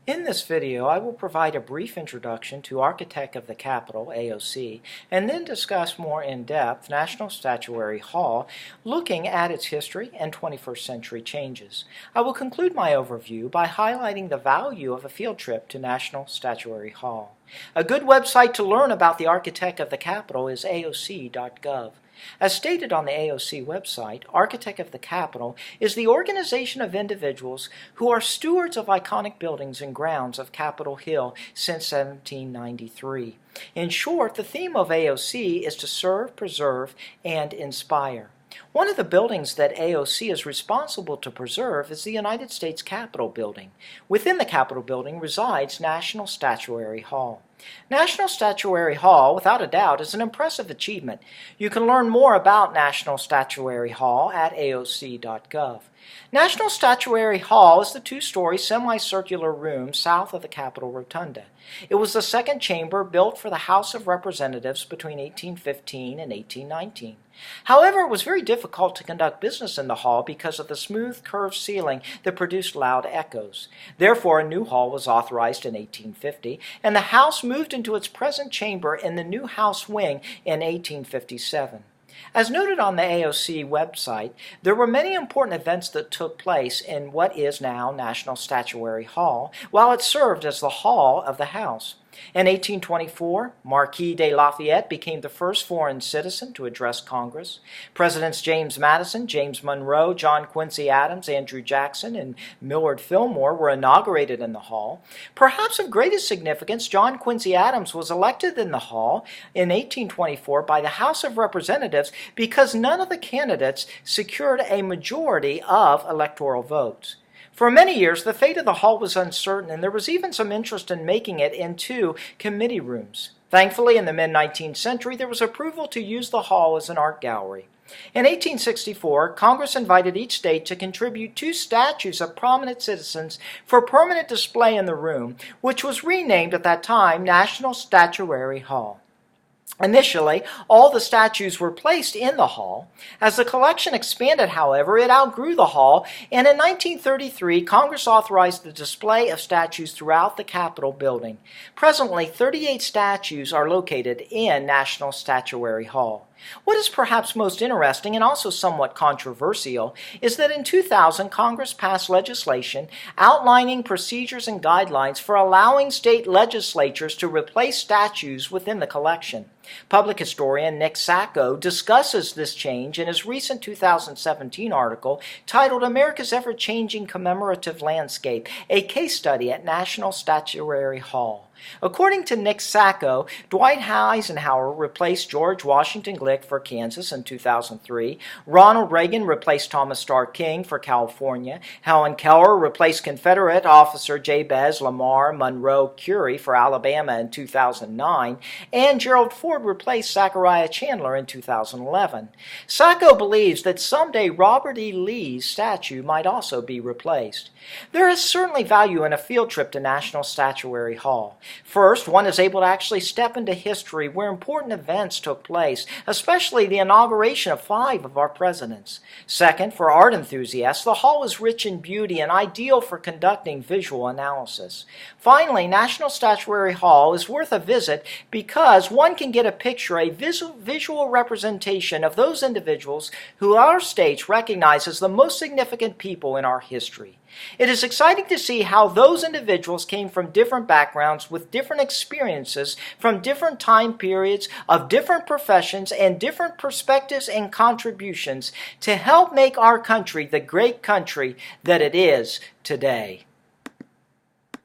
In this video, I will provide a brief introduction to Architect of the Capitol, AOC, and then discuss more in depth National Statuary Hall, looking at its history and 21st century changes. I will conclude my overview by highlighting the value of a field trip to National Statuary Hall. A good website to learn about the Architect of the Capitol is aoc.gov. As stated on the AOC website, Architect of the Capitol is the organization of individuals who are stewards of iconic buildings and grounds of Capitol Hill since 1793. In short, the theme of AOC is to serve, preserve, and inspire. One of the buildings that AOC is responsible to preserve is the United States Capitol Building. Within the Capitol Building resides National Statuary Hall. National Statuary Hall, without a doubt, is an impressive achievement. You can learn more about National Statuary Hall at aoc.gov. National Statuary Hall is the two-story semicircular room south of the Capitol Rotunda. It was the second chamber built for the House of Representatives between 1815 and 1819. However, it was very difficult to conduct business in the hall because of the smooth, curved ceiling that produced loud echoes. Therefore, a new hall was authorized in 1850, and the House moved into its present chamber in the new House wing in 1857. As noted on the AOC website, there were many important events that took place in what is now National Statuary Hall, while it served as the hall of the House. In 1824, Marquis de Lafayette became the first foreign citizen to address Congress. Presidents James Madison, James Monroe, John Quincy Adams, Andrew Jackson, and Millard Fillmore were inaugurated in the hall. Perhaps of greatest significance, John Quincy Adams was elected in the hall in 1824 by the House of Representatives because none of the candidates secured a majority of electoral votes. For many years, the fate of the hall was uncertain, and there was even some interest in making it into committee rooms. Thankfully, in the mid-19th century, there was approval to use the hall as an art gallery. In 1864, Congress invited each state to contribute 2 statues of prominent citizens for permanent display in the room, which was renamed at that time National Statuary Hall. Initially, all the statues were placed in the hall. As the collection expanded, however, it outgrew the hall, and in 1933, Congress authorized the display of statues throughout the Capitol building. Presently, 38 statues are located in National Statuary Hall. What is perhaps most interesting and also somewhat controversial is that in 2000, Congress passed legislation outlining procedures and guidelines for allowing state legislatures to replace statues within the collection. Public historian Nick Sacco discusses this change in his recent 2017 article titled America's Ever-Changing Commemorative Landscape, a Case Study at National Statuary Hall. According to Nick Sacco, Dwight Eisenhower replaced George Washington Glick for Kansas in 2003. Ronald Reagan replaced Thomas Starr King for California. Helen Keller replaced Confederate officer Jabez Lamar Monroe Curie for Alabama in 2009. And Gerald Ford replaced Zachariah Chandler in 2011. Sacco believes that someday Robert E. Lee's statue might also be replaced. There is certainly value in a field trip to National Statuary Hall. First, one is able to actually step into history where important events took place, especially the inauguration of 5 of our presidents. Second, for art enthusiasts, the hall is rich in beauty and ideal for conducting visual analysis. Finally, National Statuary Hall is worth a visit because one can get a picture, a visual representation of those individuals who our states recognize as the most significant people in our history. It is exciting to see how those individuals came from different backgrounds with different experiences from different time periods of different professions and different perspectives and contributions to help make our country the great country that it is today.